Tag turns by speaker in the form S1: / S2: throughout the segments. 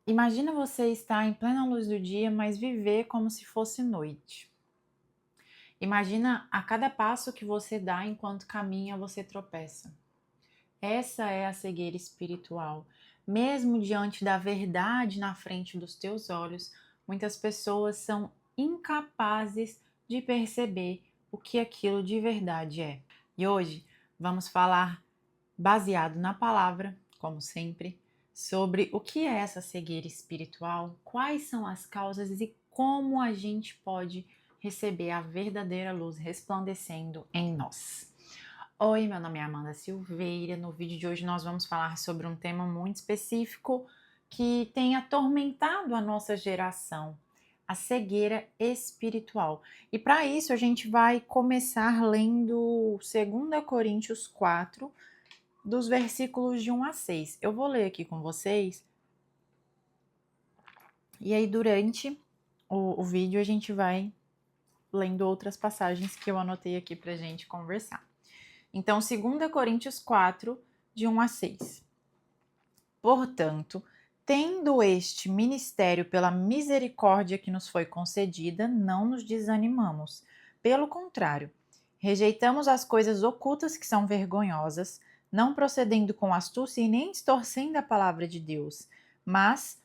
S1: Imagina você estar em plena luz do dia, mas viver como se fosse noite. Imagina a cada passo que você dá enquanto caminha, você tropeça. Essa é a cegueira espiritual. Mesmo diante da verdade na frente dos teus olhos, muitas pessoas são incapazes de perceber o que aquilo de verdade é. E hoje vamos falar, baseado na palavra, como sempre, sobre o que é essa cegueira espiritual, quais são as causas e como a gente pode receber a verdadeira luz resplandecendo em nós. Oi, meu nome é Amanda Silveira. No vídeo de hoje nós vamos falar sobre um tema muito específico que tem atormentado a nossa geração, a cegueira espiritual. E para isso a gente vai começar lendo 2 Coríntios 4, dos versículos de 1 a 6. Eu vou ler aqui com vocês, e aí durante o vídeo a gente vai lendo outras passagens que eu anotei aqui pra gente conversar. Então, 2 Coríntios 4, de 1 a 6. Portanto, tendo este ministério pela misericórdia que nos foi concedida, não nos desanimamos. Pelo contrário, rejeitamos as coisas ocultas que são vergonhosas, não procedendo com astúcia e nem distorcendo a palavra de Deus, mas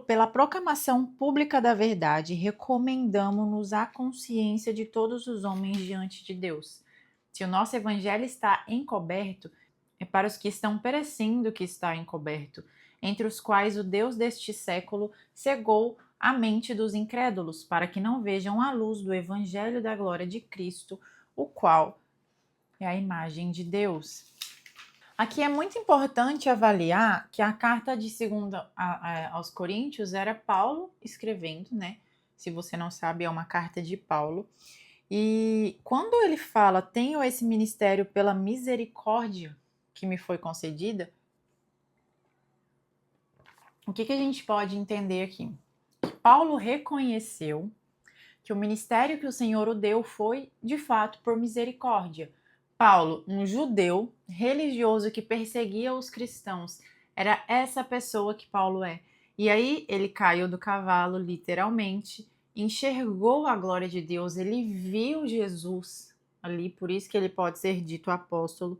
S1: pela proclamação pública da verdade, recomendamo-nos à consciência de todos os homens diante de Deus. Se o nosso evangelho está encoberto, é para os que estão perecendo que está encoberto, entre os quais o Deus deste século cegou a mente dos incrédulos, para que não vejam a luz do evangelho da glória de Cristo, o qual é a imagem de Deus. Aqui é muito importante avaliar que a carta de 2 aos Coríntios era Paulo escrevendo, né? Se você não sabe, é uma carta de Paulo. E quando ele fala, tenho esse ministério pela misericórdia que me foi concedida, o que a gente pode entender aqui? Paulo reconheceu que o ministério que o Senhor o deu foi, de fato, por misericórdia. Paulo, um judeu religioso que perseguia os cristãos, era essa pessoa que Paulo é. E aí ele caiu do cavalo, literalmente, enxergou a glória de Deus, ele viu Jesus ali, por isso que ele pode ser dito apóstolo.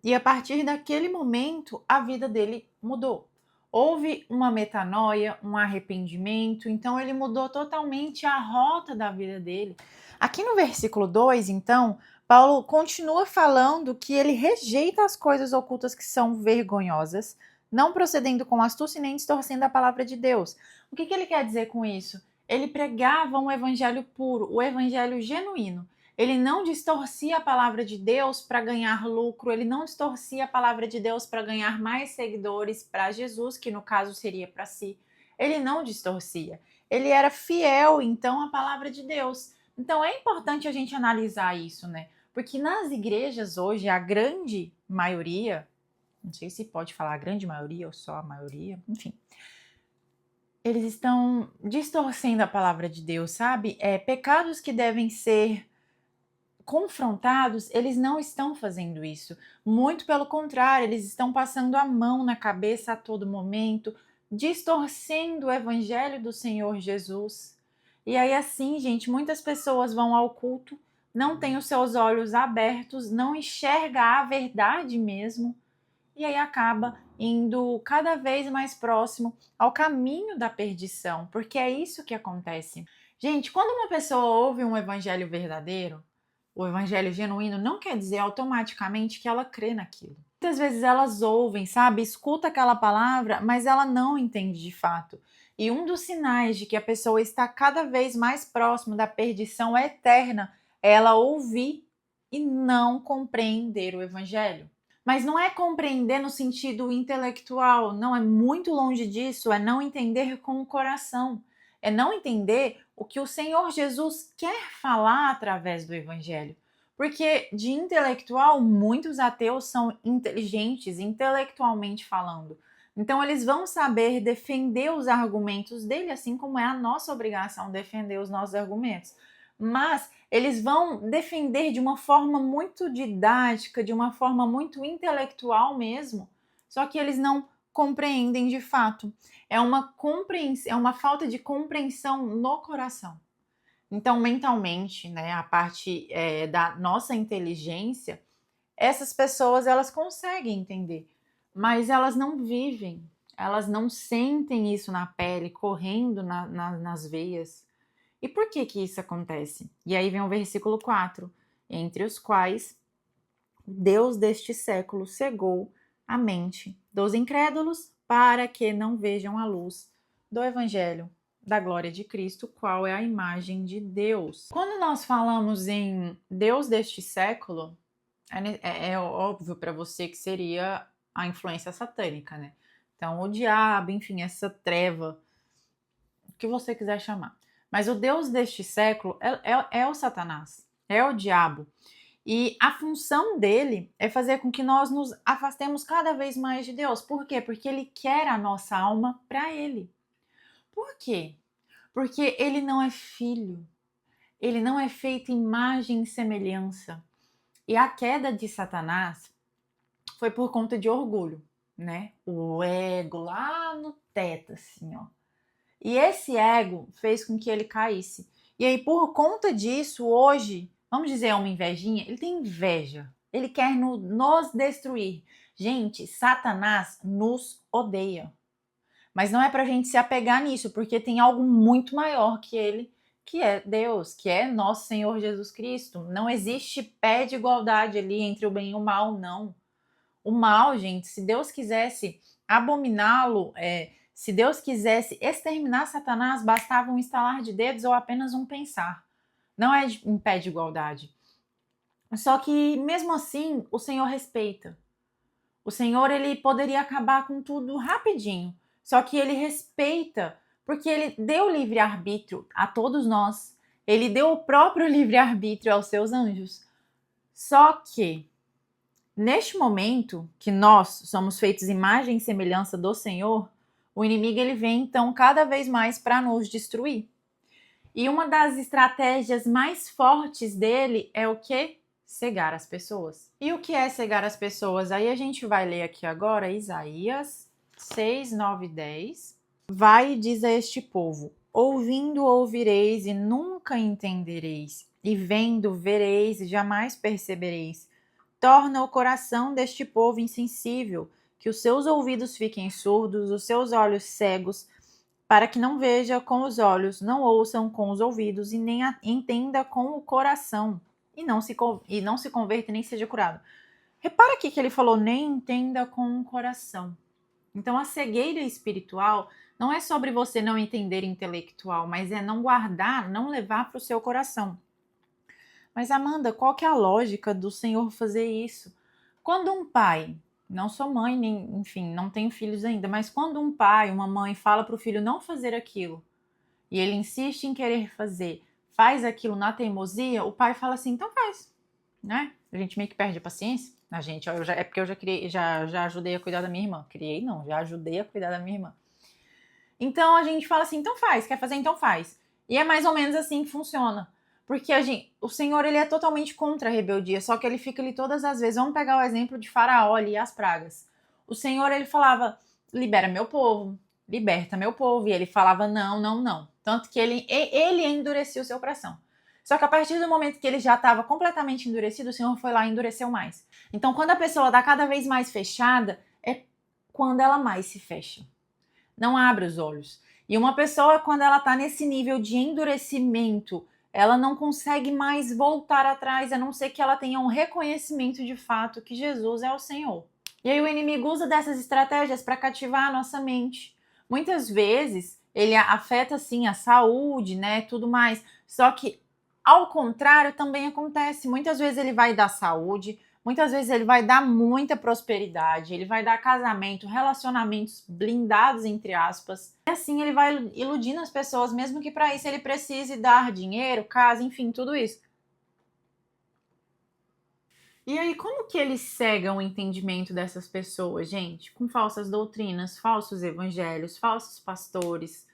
S1: E a partir daquele momento, a vida dele mudou. Houve uma metanoia, um arrependimento, então ele mudou totalmente a rota da vida dele. Aqui no versículo 2, então, Paulo continua falando que ele rejeita as coisas ocultas que são vergonhosas, não procedendo com astúcia nem distorcendo a palavra de Deus. O que ele quer dizer com isso? Ele pregava um evangelho puro, o evangelho genuíno. Ele não distorcia a palavra de Deus para ganhar lucro, ele não distorcia a palavra de Deus para ganhar mais seguidores para Jesus, que no caso seria para si. Ele não distorcia. Ele era fiel, então, à palavra de Deus. Então é importante a gente analisar isso, né? Porque nas igrejas hoje, a grande maioria, não sei se pode falar a grande maioria ou só a maioria, enfim, eles estão distorcendo a palavra de Deus, sabe? Pecados que devem ser confrontados, eles não estão fazendo isso. Muito pelo contrário, eles estão passando a mão na cabeça a todo momento, distorcendo o evangelho do Senhor Jesus. E aí assim, gente, muitas pessoas vão ao culto, não têm os seus olhos abertos, não enxerga a verdade mesmo, e aí acaba indo cada vez mais próximo ao caminho da perdição, porque é isso que acontece. Gente, quando uma pessoa ouve um evangelho verdadeiro, o evangelho genuíno, não quer dizer automaticamente que ela crê naquilo. Muitas vezes elas ouvem, sabe, escuta aquela palavra, mas ela não entende de fato. E um dos sinais de que a pessoa está cada vez mais próximo da perdição eterna é ela ouvir e não compreender o evangelho. Mas não é compreender no sentido intelectual, não, é muito longe disso, é não entender com o coração, é não entender o que o Senhor Jesus quer falar através do evangelho. Porque de intelectual, muitos ateus são inteligentes, intelectualmente falando. Então eles vão saber defender os argumentos dele, assim como é a nossa obrigação defender os nossos argumentos. Mas eles vão defender de uma forma muito didática, de uma forma muito intelectual mesmo, só que eles não compreendem de fato. É uma falta de compreensão no coração. Então, mentalmente, né, a parte da nossa inteligência, essas pessoas elas conseguem entender, mas elas não vivem, elas não sentem isso na pele, correndo nas veias. E por que que isso acontece? E aí vem o versículo 4, entre os quais Deus deste século cegou a mente dos incrédulos para que não vejam a luz do evangelho da glória de Cristo, qual é a imagem de Deus. Quando nós falamos em Deus deste século, é óbvio para você que seria a influência satânica, né? Então, o diabo, enfim, essa treva, o que você quiser chamar. Mas o Deus deste século é o Satanás, é o diabo. E a função dele é fazer com que nós nos afastemos cada vez mais de Deus. Por quê? Porque ele quer a nossa alma para ele. Por quê? Porque ele não é filho. Ele não é feito imagem e semelhança. E a queda de Satanás foi por conta de orgulho, né? O ego lá no teto, assim, ó. E esse ego fez com que ele caísse. E aí, por conta disso, hoje, vamos dizer, uma invejinha, ele tem inveja. Ele quer nos destruir. Gente, Satanás nos odeia. Mas não é pra gente se apegar nisso, porque tem algo muito maior que ele, que é Deus, que é nosso Senhor Jesus Cristo. Não existe pé de igualdade ali entre o bem e o mal, não. O mal, gente, se Deus quisesse abominá-lo, se Deus quisesse exterminar Satanás, bastava um estalar de dedos ou apenas um pensar. Não é em pé de igualdade. Só que, mesmo assim, o Senhor respeita. O Senhor, ele poderia acabar com tudo rapidinho. Só que ele respeita, porque ele deu livre-arbítrio a todos nós. Ele deu o próprio livre-arbítrio aos seus anjos. Só que, neste momento que nós somos feitos imagem e semelhança do Senhor, o inimigo ele vem então cada vez mais para nos destruir. E uma das estratégias mais fortes dele é o quê? Cegar as pessoas. E o que é cegar as pessoas? Aí a gente vai ler aqui agora Isaías 6, 9 e 10. Vai e diz a este povo: ouvindo ouvireis e nunca entendereis, e vendo vereis e jamais percebereis. Torna o coração deste povo insensível, que os seus ouvidos fiquem surdos, os seus olhos cegos, para que não veja com os olhos, não ouçam com os ouvidos e nem entenda com o coração, e não se converta nem seja curado. Repara aqui que ele falou nem entenda com o coração. Então a cegueira espiritual não é sobre você não entender intelectual, mas é não guardar, não levar para o seu coração. Mas Amanda, qual que é a lógica do Senhor fazer isso? Quando um pai, não sou mãe, nem, enfim, não tenho filhos ainda, mas quando um pai, uma mãe fala para o filho não fazer aquilo, e ele insiste em querer fazer, faz aquilo na teimosia, o pai fala assim, então faz, né? A gente meio que perde a paciência. A gente, é porque eu já criei, já ajudei a cuidar da minha irmã. Criei não, já ajudei a cuidar da minha irmã. Então a gente fala assim, então faz, quer fazer, então faz. E é mais ou menos assim que funciona. Porque o Senhor ele é totalmente contra a rebeldia, só que ele fica ali todas as vezes. Vamos pegar o exemplo de Faraó ali e as pragas. O Senhor ele falava, libera meu povo, liberta meu povo. E ele falava não, não, não. Tanto que ele endurecia o seu coração. Só que a partir do momento que ele já estava completamente endurecido, o Senhor foi lá e endureceu mais. Então quando a pessoa está cada vez mais fechada, é quando ela mais se fecha. Não abre os olhos. E uma pessoa, quando ela está nesse nível de endurecimento, ela não consegue mais voltar atrás, a não ser que ela tenha um reconhecimento de fato que Jesus é o Senhor. E aí o inimigo usa dessas estratégias para cativar a nossa mente. Muitas vezes ele afeta sim a saúde, né, tudo mais. Só que ao contrário também acontece. Muitas vezes ele vai dar saúde, muitas vezes ele vai dar muita prosperidade, ele vai dar casamento, relacionamentos blindados, entre aspas. E assim ele vai iludindo as pessoas, mesmo que para isso ele precise dar dinheiro, casa, enfim, tudo isso. E aí, como que eles cegam o entendimento dessas pessoas, gente? Com falsas doutrinas, falsos evangelhos, falsos pastores,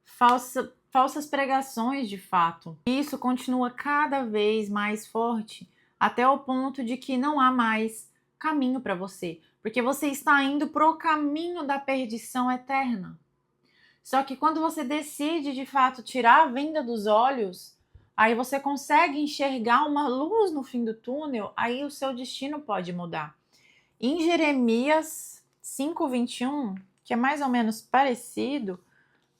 S1: falsas pregações de fato. E isso continua cada vez mais forte, até o ponto de que não há mais caminho para você. porque você está indo para o caminho da perdição eterna. Só que quando você decide, de fato, tirar a venda dos olhos, aí você consegue enxergar uma luz no fim do túnel, aí o seu destino pode mudar. Em Jeremias 5:21, que é mais ou menos parecido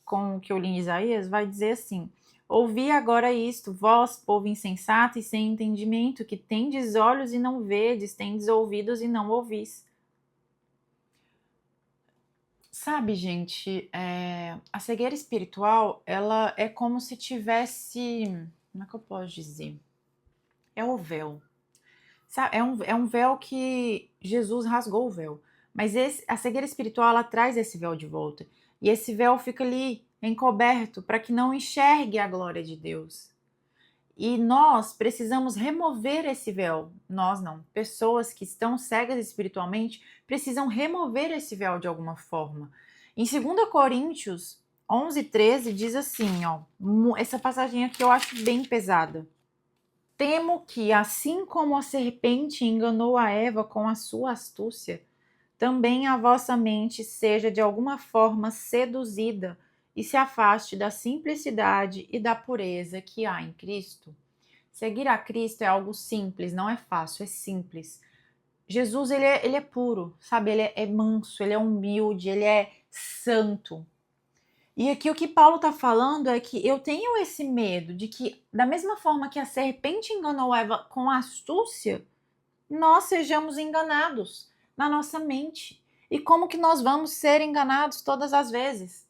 S1: com o que eu li em Isaías, vai dizer assim: ouvi agora isto, vós, povo insensato e sem entendimento, que tendes olhos e não vedes, tendes ouvidos e não ouvis. Sabe, gente, a cegueira espiritual, ela é como se tivesse, como é que eu posso dizer? É o véu. Sabe, é um véu que Jesus rasgou o véu. Mas a cegueira espiritual, ela traz esse véu de volta. E esse véu fica ali encoberto para que não enxergue a glória de Deus. E nós precisamos remover esse véu. Nós não. Pessoas que estão cegas espiritualmente precisam remover esse véu de alguma forma. Em 2 Coríntios 11:13 diz assim, ó, essa passagem aqui eu acho bem pesada. Temo que, assim como a serpente enganou a Eva com a sua astúcia, também a vossa mente seja de alguma forma seduzida e se afaste da simplicidade e da pureza que há em Cristo. Seguir a Cristo é algo simples, não é fácil, é simples. Jesus, ele é puro, sabe? Ele é manso, ele é humilde, ele é santo. E aqui o que Paulo está falando é que eu tenho esse medo de que, da mesma forma que a serpente enganou Eva com astúcia, nós sejamos enganados na nossa mente. E como que nós vamos ser enganados todas as vezes?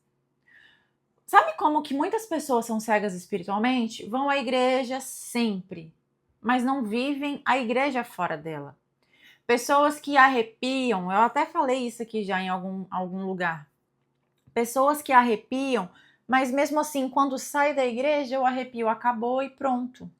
S1: Sabe como que muitas pessoas são cegas espiritualmente? Vão à igreja sempre, mas não vivem a igreja fora dela. Pessoas que arrepiam, eu até falei isso aqui já em algum lugar. Pessoas que arrepiam, mas mesmo assim, quando sai da igreja, o arrepio acabou e pronto.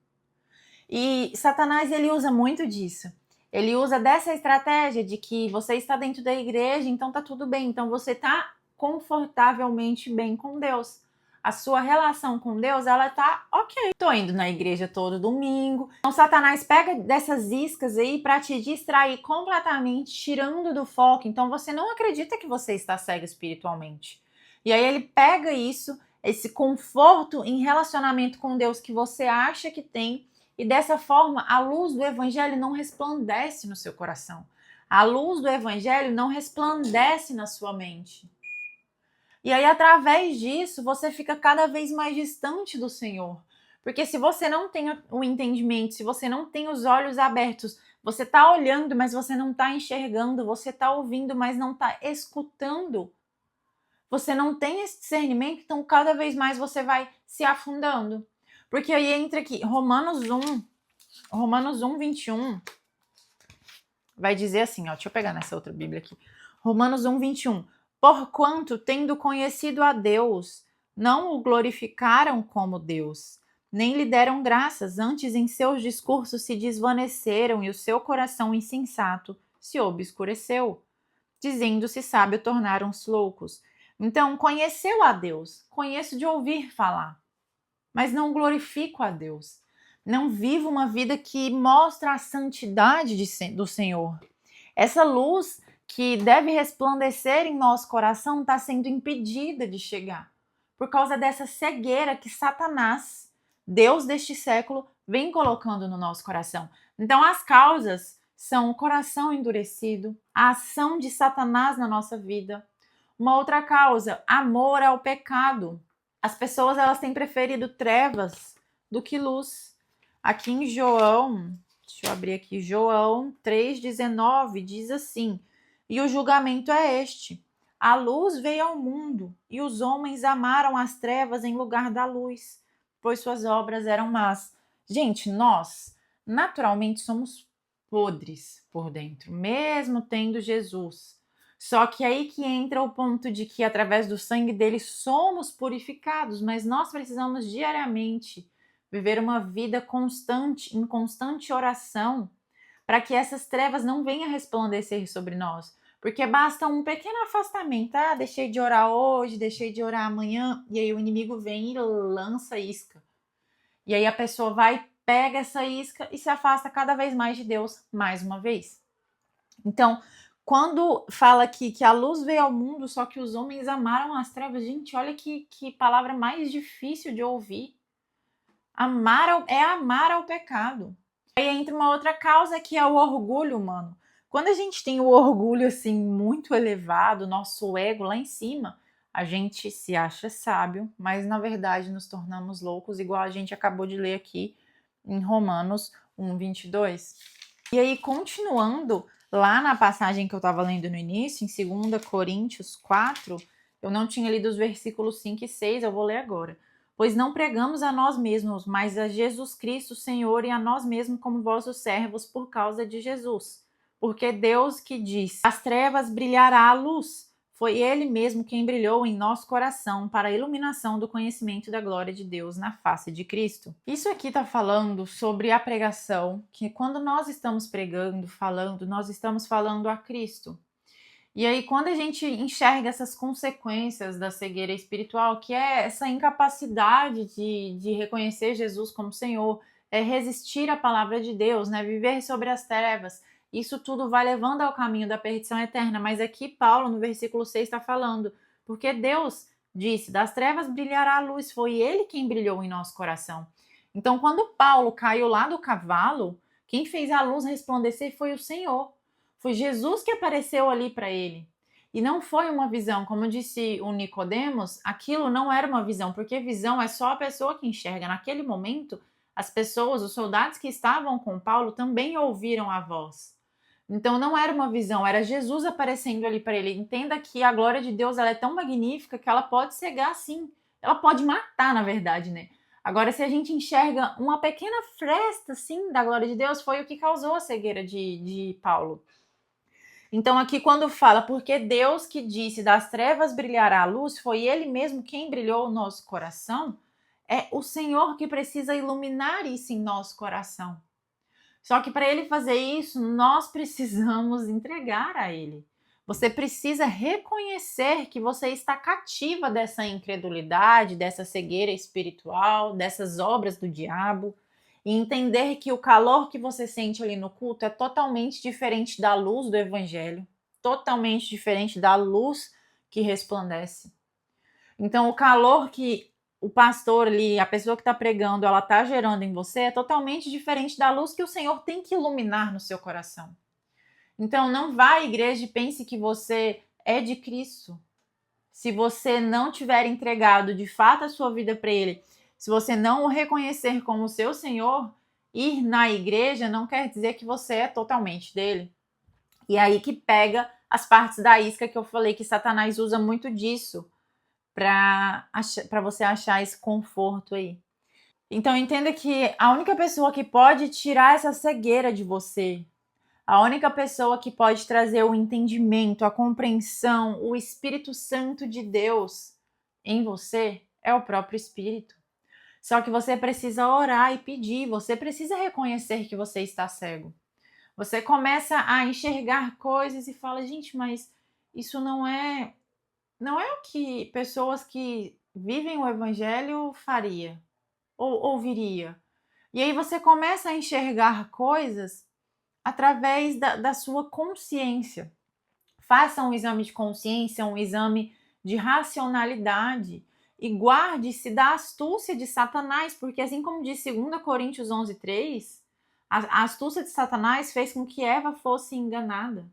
S1: E Satanás, ele usa muito disso. Ele usa dessa estratégia de que você está dentro da igreja, então tá tudo bem. Então você tá confortavelmente bem com Deus. A sua relação com Deus, ela tá ok. Tô indo na igreja todo domingo. Então Satanás pega dessas iscas aí para te distrair completamente, tirando do foco. Então você não acredita que você está cego espiritualmente. E aí ele pega isso, esse conforto em relacionamento com Deus que você acha que tem, e dessa forma, a luz do evangelho não resplandece no seu coração. A luz do evangelho não resplandece na sua mente. E aí, através disso, você fica cada vez mais distante do Senhor. Porque se você não tem o entendimento, se você não tem os olhos abertos, você está olhando, mas você não está enxergando, você está ouvindo, mas não está escutando. Você não tem esse discernimento, então cada vez mais você vai se afundando. Porque aí entra aqui, Romanos 1:21, vai dizer assim, ó, deixa eu pegar nessa outra Bíblia aqui. Romanos 1:21. Porquanto, tendo conhecido a Deus, não o glorificaram como Deus, nem lhe deram graças, antes em seus discursos se desvaneceram e o seu coração insensato se obscureceu. Dizendo-se sábio, tornaram-se loucos. Então, conheceu a Deus, conheço de ouvir falar, mas não glorifico a Deus. Não vivo uma vida que mostra a santidade do Senhor. Essa luz que deve resplandecer em nosso coração está sendo impedida de chegar por causa dessa cegueira que Satanás, Deus deste século, vem colocando no nosso coração. Então, as causas são o coração endurecido, a ação de Satanás na nossa vida. Uma outra causa, amor ao pecado. As pessoas, elas têm preferido trevas do que luz. Aqui em João, deixa eu abrir aqui, João 3:19 diz assim: e o julgamento é este: a luz veio ao mundo, e os homens amaram as trevas em lugar da luz, pois suas obras eram más. Gente, nós naturalmente somos podres por dentro, mesmo tendo Jesus. Só que aí que entra o ponto de que através do sangue dele somos purificados, mas nós precisamos diariamente viver uma vida constante, em constante oração, para que essas trevas não venham resplandecer sobre nós. Porque basta um pequeno afastamento, deixei de orar hoje, deixei de orar amanhã, e aí o inimigo vem e lança isca. E aí a pessoa vai, pega essa isca e se afasta cada vez mais de Deus, mais uma vez. Então, Quando fala aqui que a luz veio ao mundo, só que os homens amaram as trevas, gente, olha que palavra mais difícil de ouvir. Amar ao pecado. Aí entra uma outra causa que é o orgulho humano. Quando a gente tem o orgulho assim muito elevado, nosso ego lá em cima, a gente se acha sábio, mas na verdade nos tornamos loucos, igual a gente acabou de ler aqui em Romanos 1:22. E aí, continuando lá na passagem que eu estava lendo no início, em 2 Coríntios 4, eu não tinha lido os versículos 5 e 6, eu vou ler agora. Pois não pregamos a nós mesmos, mas a Jesus Cristo, Senhor, e a nós mesmos como vossos servos por causa de Jesus. Porque Deus que diz, as trevas brilhará a luz. Foi Ele mesmo quem brilhou em nosso coração para a iluminação do conhecimento da glória de Deus na face de Cristo. Isso aqui está falando sobre a pregação, que quando nós estamos pregando, falando, nós estamos falando a Cristo. E aí, quando a gente enxerga essas consequências da cegueira espiritual, que é essa incapacidade de reconhecer Jesus como Senhor, é resistir à palavra de Deus, né? Viver sobre as trevas, isso tudo vai levando ao caminho da perdição eterna. Mas aqui Paulo, no versículo 6, está falando, porque Deus disse, das trevas brilhará a luz, foi Ele quem brilhou em nosso coração. Então, quando Paulo caiu lá do cavalo, quem fez a luz resplandecer foi o Senhor. Foi Jesus que apareceu ali para ele. E não foi uma visão, como disse o Nicodemos, aquilo não era uma visão, porque visão é só a pessoa que enxerga. Naquele momento, as pessoas, os soldados que estavam com Paulo também ouviram a voz. Então não era uma visão, era Jesus aparecendo ali para ele. Entenda que a glória de Deus ela é tão magnífica que ela pode cegar sim. Ela pode matar, na verdade, né? Agora, se a gente enxerga uma pequena fresta, sim, da glória de Deus, foi o que causou a cegueira de Paulo. Então, aqui, quando fala, porque Deus que disse das trevas brilhará a luz, foi Ele mesmo quem brilhou o nosso coração, é o Senhor que precisa iluminar isso em nosso coração. Só que para Ele fazer isso, nós precisamos entregar a Ele. Você precisa reconhecer que você está cativa dessa incredulidade, dessa cegueira espiritual, dessas obras do diabo e entender que o calor que você sente ali no culto é totalmente diferente da luz do evangelho, totalmente diferente da luz que resplandece. Então, o calor que o pastor ali, a pessoa que está pregando, ela está gerando em você é totalmente diferente da luz que o Senhor tem que iluminar no seu coração. Então, não vá à igreja e pense que você é de Cristo. Se você não tiver entregado de fato a sua vida para Ele, se você não o reconhecer como seu Senhor, ir na igreja não quer dizer que você é totalmente dele. E aí que pega as partes da isca que eu falei que Satanás usa muito disso para você achar esse conforto aí. Então entenda que a única pessoa que pode tirar essa cegueira de você, a única pessoa que pode trazer o entendimento, a compreensão, o Espírito Santo de Deus em você é o próprio Espírito. Só que você precisa orar e pedir, você precisa reconhecer que você está cego. Você começa a enxergar coisas e fala, gente, mas isso não é o que pessoas que vivem o evangelho faria ou ouviria. E aí você começa a enxergar coisas através da sua consciência. Faça um exame de consciência, um exame de racionalidade e guarde-se da astúcia de Satanás, porque assim como diz 2 Coríntios 11:3, a astúcia de Satanás fez com que Eva fosse enganada.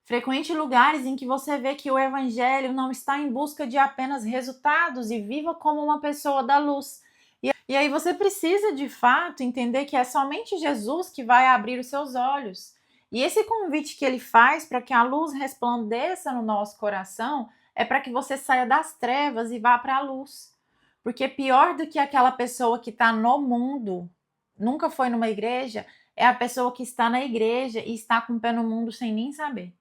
S1: Frequente lugares em que você vê que o evangelho não está em busca de apenas resultados e viva como uma pessoa da luz. E aí você precisa de fato entender que é somente Jesus que vai abrir os seus olhos. E esse convite que ele faz para que a luz resplandeça no nosso coração é para que você saia das trevas e vá para a luz. Porque pior do que aquela pessoa que está no mundo, nunca foi numa igreja, é a pessoa que está na igreja e está com o pé no mundo sem nem saber.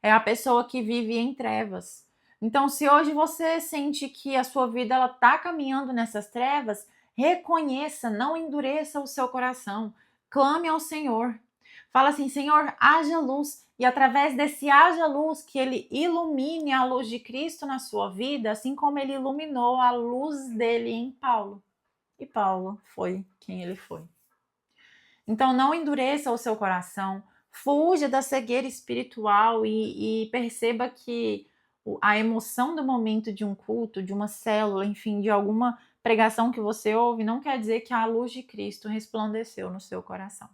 S1: É a pessoa que vive em trevas. Então, se hoje você sente que a sua vida ela está caminhando nessas trevas, reconheça, não endureça o seu coração. Clame ao Senhor. Fala assim, Senhor, haja luz. E através desse haja luz, que Ele ilumine a luz de Cristo na sua vida, assim como Ele iluminou a luz dele em Paulo. E Paulo foi quem ele foi. Então, não endureça o seu coração. Fuja da cegueira espiritual e perceba que a emoção do momento de um culto, de uma célula, enfim, de alguma pregação que você ouve, não quer dizer que a luz de Cristo resplandeceu no seu coração.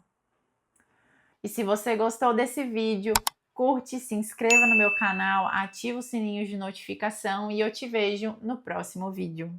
S1: E se você gostou desse vídeo, curte, se inscreva no meu canal, ativa o sininho de notificação e eu te vejo no próximo vídeo.